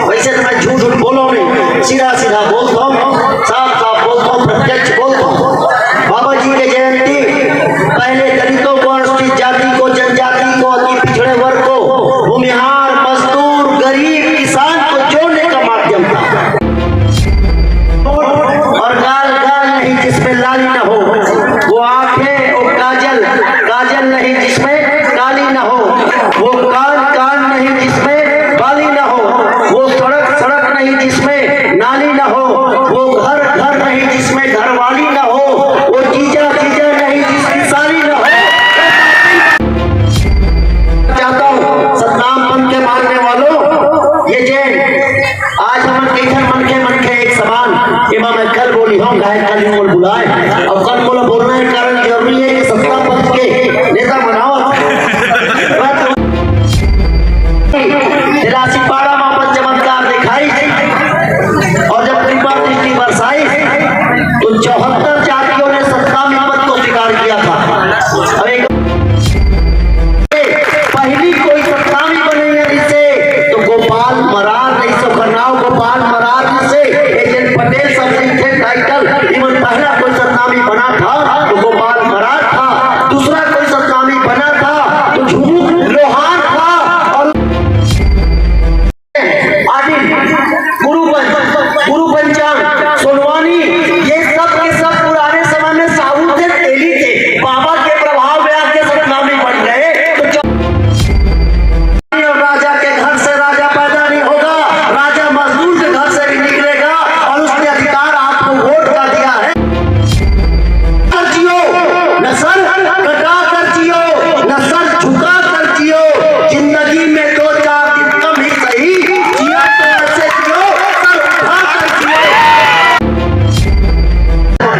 वैसे तो मैं झूठ झूठ बोलो नहीं, सीधा सीधा बोलता हूँ, साफ साफ बोलता हूँ, प्रत्यक्ष बोलता हूँ। बाबा जी की जयंती पहले दलितों को, अनुसूचित जाति को, जनजाति को, अति पिछड़े वर्ग को, भूमिहार, मजदूर, गरीब, किसान को जोड़ने का माध्यम था। और गाल गाल नहीं जिसमें लाली न हो, वो आंखें और काजल काजल नहीं जिसमें काली न हो, वो कान कान नहीं जिसमें बाली न हो, वो सड़क सड़क नहीं जिसमें नाली न हो, वो घर घर नहीं जिसमें घरवाली न हो, वो जीजा जीजा नहीं जिसकी साली न हो। चाहता हूँ सतनाम पंथ के मानने वालों, ये जैन आज हम कैथर मन के एक समान एवं मैं कल बोली हूँ, गाय कल बोल बुलाए और कल बोला बोलने के कारण जरूरी है कि सत्ता पंथ के नेता बनाओ। तिरासी पाड़ा वापस चमत्कार दिखाई और जब कृपा दृष्टि बरसाई तो 74 जातियों ने सत्तामी पद को स्वीकार किया था। अरे पहली कोई सत्तामी बनेगा जिससे तो गोपाल मरार नहीं, सो करनाव गोपाल मरार जिससे एजेंट पटेल सब थे टाइटल, इवन पहला कोई सत्तामी बना था तो गोपाल मरार था, दूसरा कोई सत्तामी बना था तो झुमू लोहार था, और गुरु पंचांग सोनवानी, ये सब के सब पुराने समय में साहू थे, तेली थे, बाबा के प्रभाव में आके सतनामी बन गए। तो राजा के घर से राजा पैदा नहीं होगा, राजा मजदूर के घर से भी निकलेगा, और उसने अधिकार आपको वोट का दिया है। जियो न सर कटा कर जियो, न सर झुका कर जियो, जिंदगी में 2-4 दिन कम ही सही, जिया तो ऐसे जियो सर उठा कर जियो।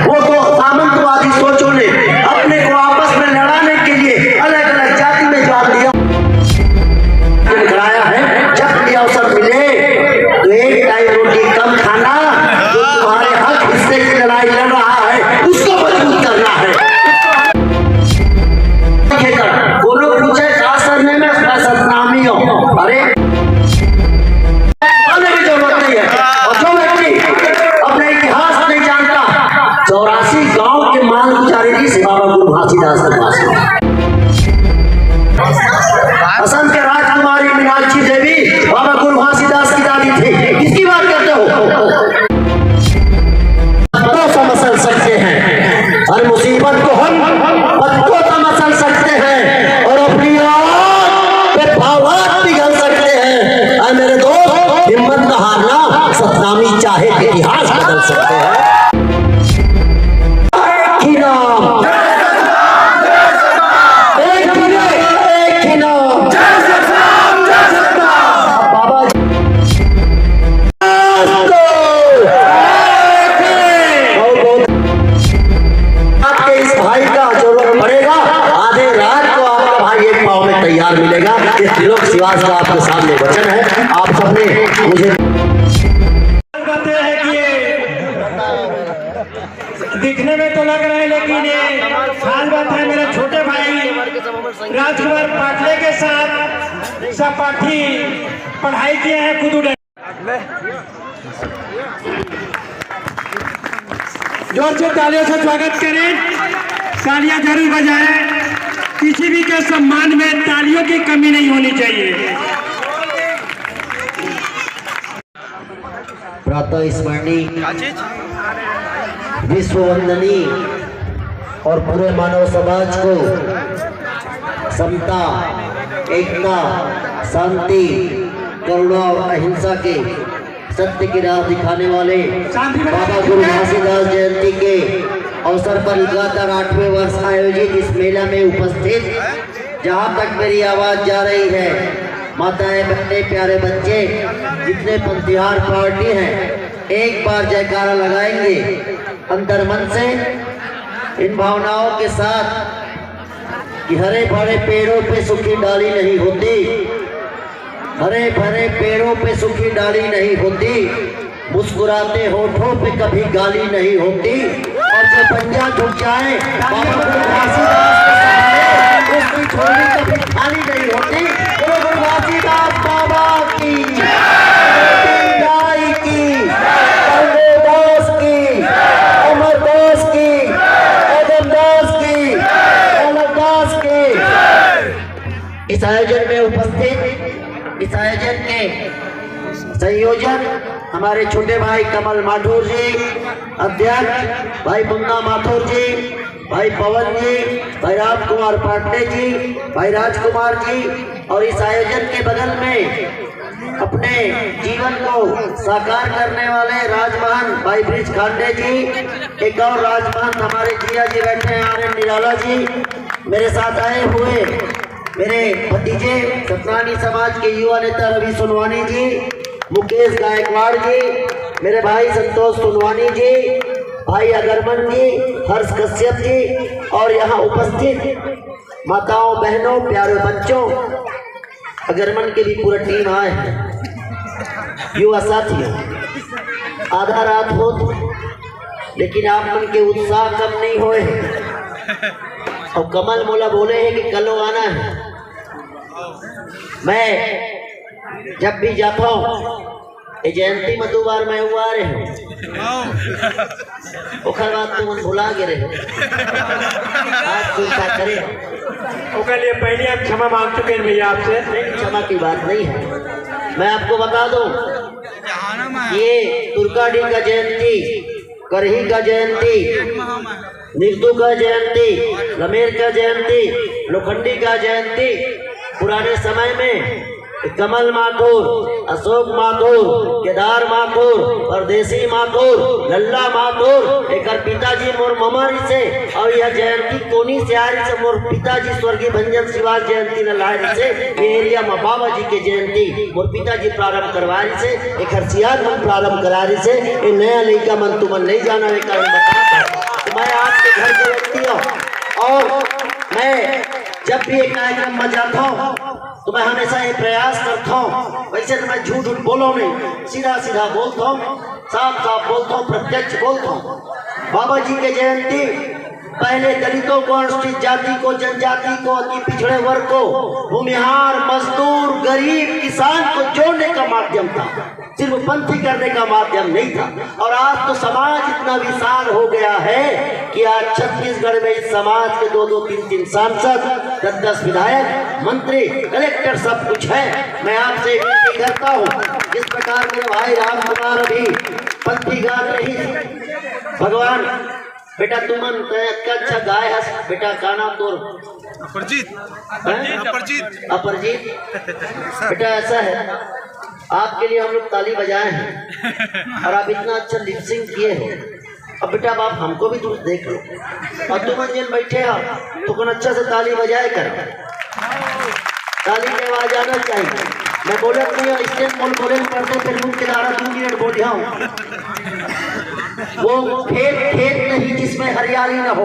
वो तो सामंतवादी सोचों ने अपने को आपस में लड़ाने के लिए अलग अलग जाति में जान दिया कराया है। जब भी अवसर मिले तो एक टाइम रोटी कम खाना, जो तुम्हारे हक हिस्से की लड़ाई लड़ रहा है उसको मजबूत करना है। बोलो पूछे क्या करने में सतनामी हो, अरे की जरूरत नहीं है। और जो व्यक्ति अपने इतिहास नहीं जानता, 84 गांव के माल गुजारे थी बाबा गुरु घासीदास के पास। असम के राजकुमारी मीनाक्षी देवी बाबा गुरु घासीदास की दादी थी। किसकी बात करते हो? तो मसल सकते हैं, हर मुसीबत को हम पत्तों तो मसल सकते हैं और अपनी आवाज पे भावात पिघल सकते हैं। अरे मेरे दोस्त, हिम्मत न हारना, सतनामी चाहे इतिहास बदल सकते हैं। तैयार मिलेगा। इस त्रिलोक शिवास का आपके सामने वचन है, आप सबने मुझे बताते हैं कि दिखने में तो लग रहा है लेकिन ये खास बात है। मेरे छोटे भाई राजकुमार पाटले के साथ सहपाठी पढ़ाई किए हैं, खुद जोर से तालियों से स्वागत करें, तालियां जरूर बजाएं। किसी भी के सम्मान में तालियों की कमी नहीं होनी चाहिए। प्रातः स्मरणीय, विश्व वंदनीय और पूरे मानव समाज को समता, एकता, शांति, करुणा और अहिंसा के सत्य की राह दिखाने वाले बाबा गुरु घासीदास जयंती के अवसर पर लगातार 8वें वर्ष आयोजित इस मेला में उपस्थित, जहां तक मेरी आवाज जा रही है, माताएं, बहने, प्यारे बच्चे, जितने पंथिहार पार्टी हैं, एक बार जयकारा लगाएंगे अंतर मन से, इन भावनाओं के साथ कि हरे भरे पेड़ों पे सूखी डाली नहीं होती, हरे भरे पेड़ों पे सूखी डाली नहीं होती, मुस्कुराते होठों पे कभी गाली नहीं होती, और जो पंजा झुक जाए बाबा गुरु घासीदास के सामने उसकी छोड़ने इस आयोजन में उपस्थित, इस आयोजन के संयोजक हमारे छोटे भाई कमल माथुर जी, अध्यक्ष भाई मुन्ना माथुर जी, भाई पवन जी, भाई राम कुमार पांडे जी, भाई राजकुमार जी, और इस आयोजन के बगल में अपने जीवन को साकार करने वाले राजमहन भाई ब्रिज खांडे जी, एक और राजमहन हमारे जिया जी बैठे हैं, आनंद निराला जी, मेरे साथ आए हुए मेरे भतीजे सतनानी समाज के युवा नेता रवि सोनवानी जी, मुकेश गायकवाड़ जी, मेरे भाई संतोष सोनवानी जी, भाई अगरमन जी, हर्ष कश्यप जी, और यहाँ उपस्थित माताओं बहनों प्यारे बच्चों, अगरमन के भी पूरा टीम आए हैं, युवा साथियों। आधा रात हो लेकिन आप मन के उत्साह कम नहीं होए और कमल मोला बोले हैं कि कल आना है। मैं जब भी जाता हूँ जयंती में 2 बार मैं हुआ रहे हूँ, ओखर बात तो मन भुला गे रहे आज तू क्या करे। ओके लिए पहले हम क्षमा मांग चुके हैं भैया आपसे। क्षमा की बात नहीं है, मैं आपको बता दूं ये दुर्गाडी का जयंती, करही का जयंती, निर्दू का जयंती, रमेर का जयंती, लोखंडी का जयंती, पुराने समय में कमल माथुर, अशोक माथुर, केदार माथुर, परदेसी माथुर, लल्ला माथुर, एक पिताजी मोर ममरी से, और यह जयंती कोनी से आ रही से मोर पिताजी स्वर्गीय भंजन शिवाज जयंती न ला से एरिया में बाबा जी के जयंती मोर पिताजी प्रारंभ करवा रही से, एक हरसियार मन प्रारंभ करा रही से, ये नया लड़का मन तुमन नहीं जाना है कारण बता। मैं आपके घर के व्यक्ति हूँ और मैं जब भी एक कार्यक्रम में जाता हूँ तो मैं हमेशा ये प्रयास करता हूँ, वैसे तो मैं झूठ बोलो नहीं, सीधा सीधा बोलता हूँ, साफ साफ बोलता हूँ, प्रत्यक्ष बोलता हूँ। बाबा जी के जयंती पहले दलितों को, अनुसूचित जाति को, जनजाति को, अति पिछड़े वर्ग को, भूमिहार, मजदूर, गरीब, किसान को जोड़ने का माध्यम था, सिर्फ पंथी करने का माध्यम नहीं था। और आज तो समाज इतना विशाल हो गया है कि आज छत्तीसगढ़ में इस समाज के 2-2, 3-3 सांसद, 10-10 विधायक, मंत्री, कलेक्टर सब कुछ है। मैं आपसे विनती करता हूँ, जिस प्रकार मेरे भाई राम कुमार अभी पंथी गा रही, भगवान बेटा तुमन अच्छा गाय है बेटा, का नाम तोर? अपरजीत। अपरजीत बेटा, ऐसा है आपके लिए हम लोग ताली बजाए हैं और आप इतना अच्छा लिपसिंग किए हो। अब बेटा बाप हमको भी तुम देख लो, और तुम जिन बैठे हो तो कौन अच्छा से ताली बजाए कर, ताली की आवाज आना चाहिए। मैं बोला नहीं स्टेज बोल बोले पढ़ते फिर मुझ के द्वारा 2 मिनट बोल रहा हूँ। वो खेत नहीं जिसमें हरियाली न हो,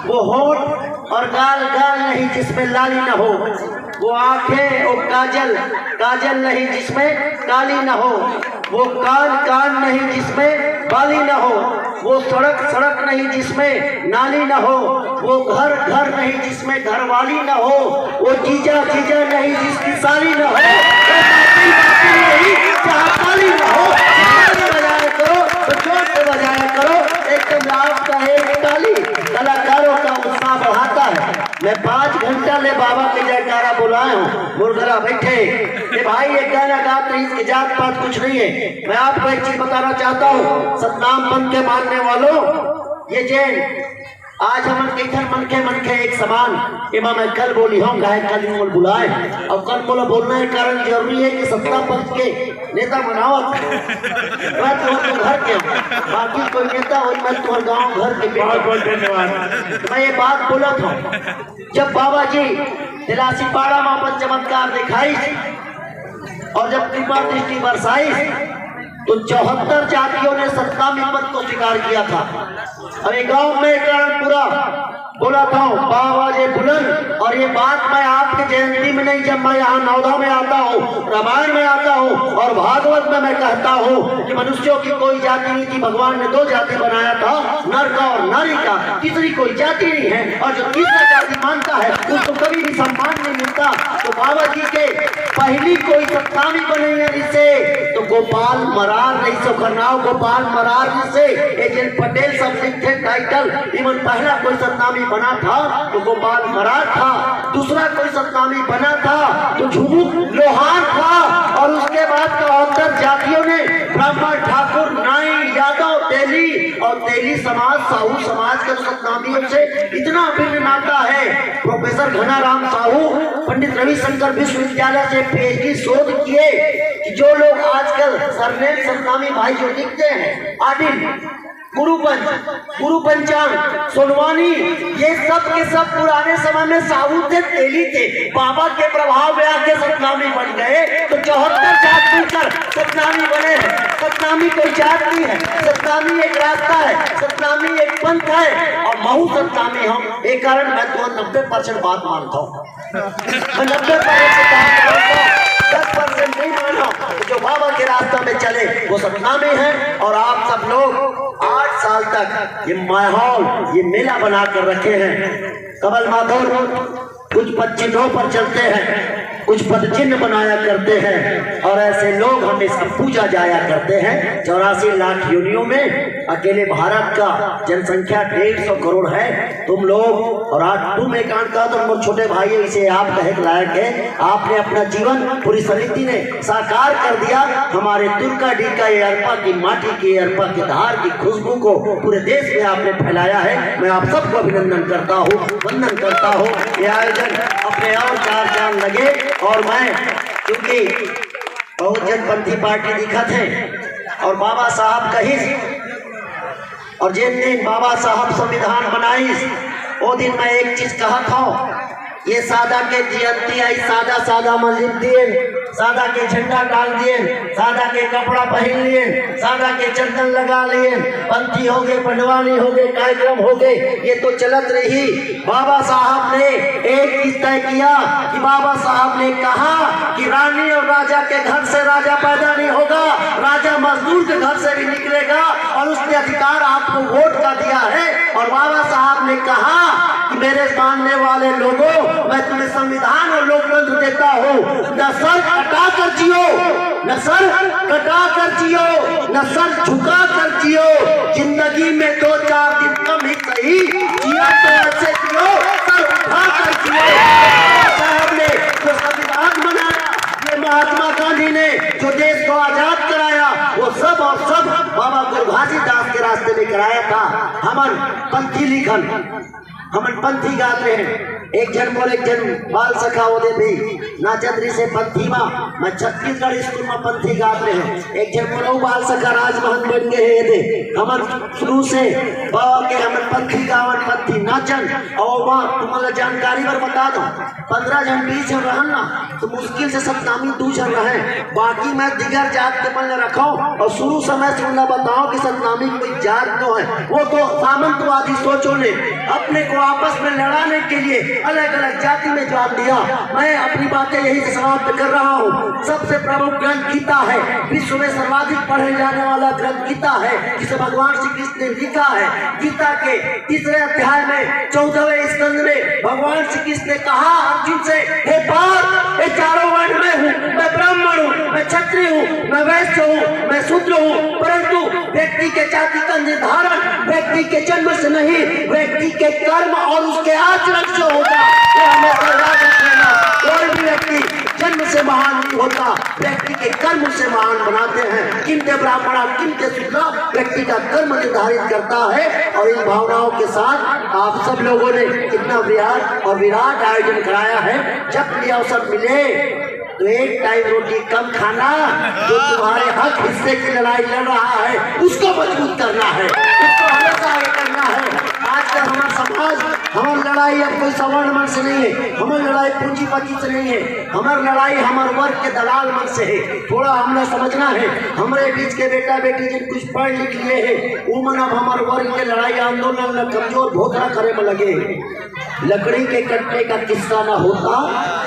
वो होठ और गाल नहीं जिसमें लाली न हो, वो आंखें और काजल नहीं जिसमें काली न हो, वो कान नहीं जिसमें बाली न हो, वो सड़क नहीं जिसमें नाली न हो, वो घर नहीं जिसमें घरवाली न हो, वो जीजा नहीं जिसकी साली न हो, नहीं जहाँ ताली न हो, बजाया करो तो जोर से बजाया करो, एकदम आपका एक ताली कलाकारों का उत्साह बढ़ाता है। मैं 5 घंटा ले बाबा के जयकारा बुलाया हूँ, मुर्गरा बैठे ये भाई एक गाना गाते हैं, इसकी जात पात कुछ नहीं है। मैं आपको एक चीज बताना चाहता हूँ, सतनाम पंथ के मानने वालों, ये जैन आज हम मन के एक समान एवं मैं कल बोली हूँ, गाय कल बोल बुलाए, और कल बोला बोलना है कारण जरूरी है कि सत्ता पक्ष के नेता बनावत तो घर के बाकी कोई नेता हो, मैं तुम्हारे गाँव घर के। बहुत बहुत धन्यवाद। मैं ये बात बोला था जब बाबा जी दिलासी पाड़ा में अपन चमत्कार दिखाई और जब कृपा दृष्टि बरसाई तो 74 जातियों ने सत्तामी पद को स्वीकार किया था। अरे गांव में कारण पूरा बोला था बाबा जी बुलंद, और ये बात मैं आपके जयंती में नहीं, जब मैं यहाँ नौदा में आता हूँ, रामायण में आता हूँ और भागवत में मैं कहता हूँ कि मनुष्यों की कोई जाति नहीं थी, भगवान ने 2 जाति बनाया था, नर का और नारी का, तीसरी कोई जाति नहीं है, और जो तीसरा जाति मानता है उसको कभी भी सम्मान नहीं मिलता। तो बाबा जी के पहली कोई सत्तावी बनी है जिससे, तो गोपाल मरार नहीं सो खरनाव गोपाल मरार जी से एजेंट पटेल सब लिखे टाइटल। इवन पहला कोई सतनामी बना था तो गोपाल मरार था, दूसरा कोई सतनामी बना था तो झुमुक लोहार था, और उसके बाद 74 जातियों ने ब्राह्मण, ठाकुर, नाई, यादव, तेली और तेली समाज, साहू समाज के सतनामियों से इतना भिन्न नाता है। प्रोफेसर घनाराम साहू पंडित रविशंकर विश्वविद्यालय से पीएचडी शोध किए कि जो लोग आजकल सरनेम सतनामी भाई जो लिखते हैं, आदिल, गुरुपंचांग, सोनवानी, ये सब के सब पुराने समय में साहू थे, तेली थे। बाबा के प्रभाव में आके सतनामी बन गए तो 74 जात मिलकर सतनामी बने हैं। सतनामी कोई जात नहीं है, सतनामी एक रास्ता है, सतनामी एक पंथ है, और महू सतनामी हम। एक कारण मैं तो 90% बात मानता हूँ, मैं 90% बात मानता हूँ, 10% नहीं माना। जो बाबा के रास्ते में चले वो सतनामी है। और आप सब लोग 8 साल तक ये माहौल, ये मेला बना कर रखे हैं। कमल माधव कुछ पदचिन्हों पर चलते हैं, कुछ पद चिन्ह बनाया करते हैं, और ऐसे लोग हमेशा पूजा जाया करते हैं। 84 लाख योनियों में अकेले भारत का जनसंख्या 150 करोड़ है। तुम लोग और आज तुम एकांत का तुम छोटे भाई इसे आप कहे लायक है। आपने अपना जीवन पूरी समिति ने साकार कर दिया। हमारे तुर्का डी का ये अरपा की माटी की, अरपा की धार की खुशबू को पूरे देश में आपने फैलाया है। मैं आप सबको अभिनंदन करता हूँ, वंदन करता हूँ। ये आयोजन अपने और 4 चांद लगे। और मैं क्योंकि बहुजन पंथी पार्टी दिखत है और बाबा साहब कही, और जिन दिन बाबा साहब संविधान बनाई वो दिन मैं एक चीज कहा था, ये सादा के जयंती आई, सादा सादा मस्जिद दिए, सादा के झंडा डाल दिए, सादा के कपड़ा पहन लिए, सादा के चंदन लगा लिए, पंथी हो गए, पंडवानी हो गए, कार्यक्रम हो गए, ये तो चलत रही। बाबा साहब ने एक चीज तय किया कि बाबा साहब ने कहा कि रानी और राजा के घर से राजा पैदा नहीं होगा, राजा मजदूर के घर से भी निकलेगा, और उसने अधिकार आपको वोट का दिया है। और बाबा साहब ने कहा कि मेरे मानने वाले लोगों, मैं तुम्हें संविधान और लोकतंत्र देता हूँ, न सर कटा कर जियो, न सर कटा कर जियो, न सर झुका कर जियो, जिंदगी में 2-4 दिन कम ही सही, जिया तो ऐसे जियो, सर उठा कर जियो। साहब ने जो संविधान बनाया, ये महात्मा गांधी ने जो देश को आजाद कराया, वो सब और सब बाबा गुरु घासीदास के रास्ते में कराया था। हमन पंथी लिखन, हमन पंथी गाते हैं। एक जन बोले, एक जन बाल सखा हो दे भी ना चंद्री से पंथी माँ, मैं छत्तीसगढ़ स्कूल में पंथी गाते हैं। एक जन बोलो बाल सखा राजमहल बन गए है दे, हमन शुरू से बाबा के हमन पंथी गावन, पंथी नाचन। और वहाँ तुम्हारा जानकारी पर बता दो, 15 जन 20 जन रहन ना तो मुश्किल से सतनामी 2 जन रहे, बाकी मैं दिगर जात के मन रखा। और शुरू समय से उन्हें बताओ कि सतनामी कोई जात तो है, वो तो सामंतवादी सोचों ने अपने को आपस में लड़ाने के लिए अलग अलग जाति में जान दिया। मैं अपनी बातें यही समाप्त कर रहा हूँ। सबसे प्रमुख ग्रंथ गीता है, विश्व में सर्वाधिक पढ़े जाने वाला ग्रंथ गीता है, जिसे भगवान श्री कृष्ण ने लिखा है। गीता के 3रे अध्याय में 14वें स्कंद में भगवान श्री कृष्ण ने कहा अर्जुन से, हे पार्थ, ये चारों वर्ण में हूँ, मैं ब्राह्मण हूँ, मैं क्षत्रिय हूँ, मैं वैश्य हूँ, मैं शूद्र हूँ, परंतु व्यक्ति के जाति का निर्धारण व्यक्ति के जन्म से नहीं, व्यक्ति के कर्म और उसके आचरण से होगा। ये हमेशा याद रखना। कोई भी व्यक्ति जन्म से महान नहीं होता, व्यक्ति के कर्म से महान बनाते हैं। किंतु ब्राह्मणा किंतु शूद्रा, व्यक्ति का कर्म निर्धारित करता है। और इन भावनाओं के साथ आप सब लोगों ने इतना बृहद और विराट आयोजन कराया है। जब भी अवसर मिले तो एक टाइम रोटी कम खाना, जो तुम्हारे हक हिस्से की लड़ाई लड़ रहा है उसको मजबूत करना है, उसको हमेशा आगे करना है। आजकल हमारा समाज, हमारी लड़ाई अब कोई सवर्ण मन से नहीं है, हमारी लड़ाई पूंजीपति से नहीं है, हमारी लड़ाई हमारे वर्ग के दलाल मन से है। थोड़ा हमने समझना है, हमारे बीच के बेटा बेटी जिन कुछ पढ़ लिख लिए है, वो मन अब हमारे वर्ग के लड़ाई आंदोलन में कमजोर भोगरा करे में लगे। लकड़ी के कटने का किस्सा ना होता,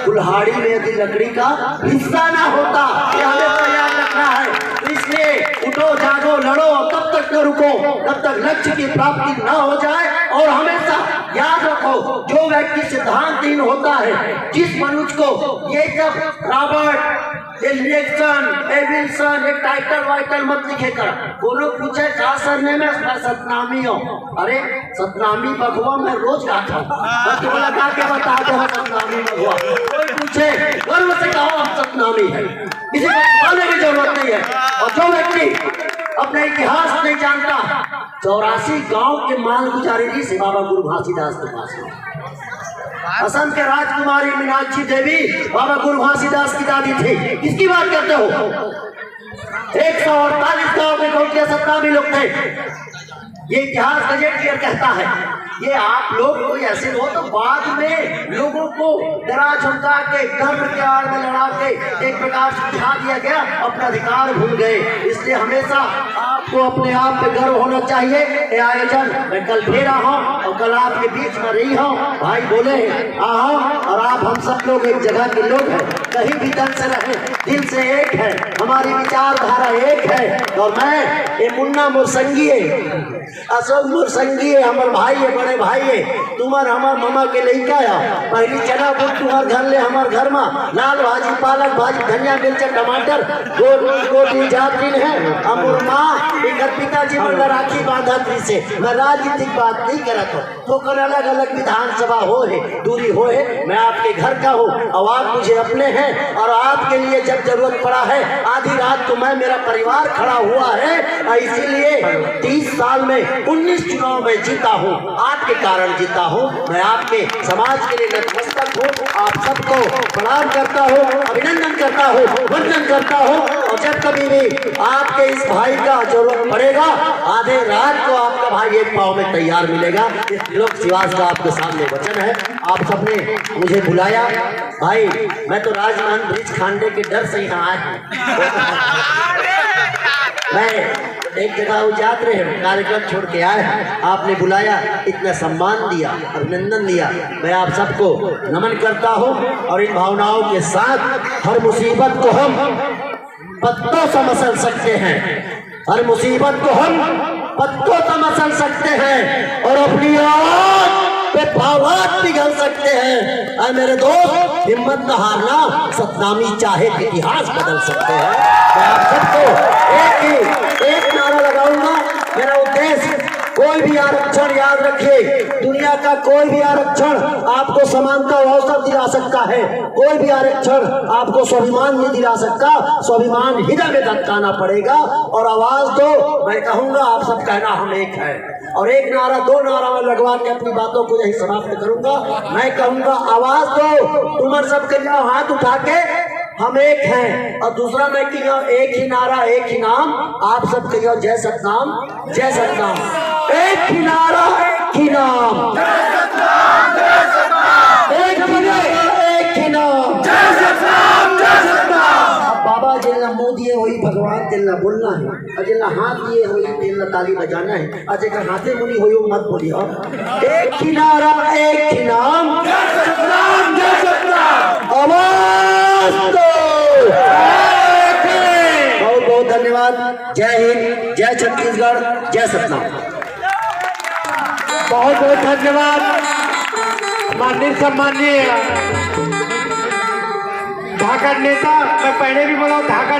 कुल्हाड़ी में यदि लकड़ी का हिस्सा ना होता, ये हमें याद रखना है। इसलिए उठो, जागो, लड़ो, तब तक न रुको तब तक लक्ष्य की प्राप्ति न हो जाए। और हमेशा याद रखो, जो व्यक्ति सिद्धांतहीन होता है, जिस मनुष्य को ये सब रॉबर्ट इलेक्शन विल्सन एक टाइटल वाइटल मत लिखे कर। कोनो पूछे का सरने में मैं सतनामी हो। अरे सतनामी बघुआ मैं रोज गाता हूँ, बस वो लगा के बता दे हम सतनामी बघुआ। कोई पूछे गर्व से कहो हम सतनामी है, किसी को बताने की जरूरत नहीं है। और जो व्यक्ति अपने इतिहास नहीं जानता, 84 गांव के माल गुजारी थी से बाबा गुरु घासीदास के पास में। असम के राजकुमारी मीनाक्षी देवी बाबा गुरु घासीदास की दादी थी। किसकी बात करते हो? 148 गांव के गोटिया सत्तावी लोग थे। ये इतिहास गजेट क्लियर कहता है। ये आप लोग कोई ऐसे हो तो बाद में लोगों को डरा झुमका के धर्म के आड़ में लड़ा के एक प्रकार से दिखा दिया गया, अपना अधिकार भूल गए। इसलिए हमेशा आपको अपने आप पे गर्व होना चाहिए। ये आयोजन मैं कल फिर रहा और कल आपके बीच में रही हूँ। भाई बोले आओ और आप हम सब लोग एक जगह के लोग हैं, कहीं भी दल से रहे, दिल से एक है, हमारी विचारधारा एक है। और मैं ये मुन्ना मुरसंगी है, अशोक मुरसंगी है, हमारे भाई है, बड़े भाई है। तुम्हार हमार मामा के लड़का है। पहली चना बुट तुम्हार घर ले हमार घर में लाल भाजी पालक भाजी धनिया मिर्चा टमाटर गोटी जाती है। अमर माँ इधर पिताजी बोला राखी बांधा थी से मैं राजनीतिक बात नहीं करता हूँ। तो कल अलग अलग विधानसभा हो है, दूरी हो है, मैं आपके घर का हूँ और आप मुझे अपने हैं। और आपके लिए जब जरूरत पड़ा है आधी रात तो मैं मेरा परिवार खड़ा हुआ है। इसीलिए 30 साल में 19 चुनाव में जीता हूँ, आपके कारण जीता हूँ। मैं आपके समाज के लिए नतमस्तक हूँ, आप सबको प्रणाम करता हूँ, अभिनंदन करता हूँ, वंदन करता हूँ। और जब कभी भी आपके इस भाई का जरूरत पड़ेगा आधे रात को आपका भाई एक पाँव में तैयार मिलेगा। इस लोक शिवास का आपके सामने वचन है। आप सबने मुझे बुलाया भाई, मैं तो राजमहल ब्रिज खांडे के डर से यहाँ आया हूँ। मैं एक जगह उजात रहे कार्यक्रम छोड़ के आए, आपने बुलाया, इतना सम्मान दिया, अभिनंदन दिया, मैं आप सबको नमन करता हूँ। और इन भावनाओं के साथ हर मुसीबत को हम पत्तों से मसल सकते हैं, हर मुसीबत को हम पत्तों से मसल सकते हैं और अपनी आवाज पे भावात पिघल सकते हैं। और मेरे दोस्त हिम्मत न हारना, सतनामी चाहे इतिहास बदल सकते हैं। मैं आप सबको एक नारा लगाऊंगा। मेरा उद्देश्य कोई भी आरक्षण याद रखिए, दुनिया का कोई भी आरक्षण आपको समानता और अवसर दिला सकता है, कोई भी आरक्षण आपको स्वाभिमान नहीं दिला सकता। स्वाभिमान हृदय में दटकाना पड़ेगा और आवाज दो। मैं कहूंगा आप सब कहना हम एक है, और एक नारा दो नारा में लगवा के अपनी बातों को यही समाप्त करूंगा। मैं कहूंगा आवाज दो, तुम सब कहियो हाथ उठा के हम एक हैं। और दूसरा मैं कहियो एक ही नारा एक ही नाम, आप सब कहियो जय सतनाम जय सतनाम। एक ही नारा एक ही नाम, एक ही नारा एक ही नाम, जय सतनाम जय सतनाम। अब बाबा जिला मुँह दिए वही भगवान जिला बोलना है, और जिला हाथ दिए वही जिला ताली बजाना है। और जगह हाथे मुनी हो मत बोलिए। एक ही नारा एक ही नाम, जय सतनाम जय सतनाम। आवाज दो। बहुत बहुत धन्यवाद। जय हिंद, जय छत्तीसगढ़, जय सतनाम। बहुत बहुत धन्यवाद माननीय सम्माननीय ढाका नेता। मैं पहले भी बोला ढाका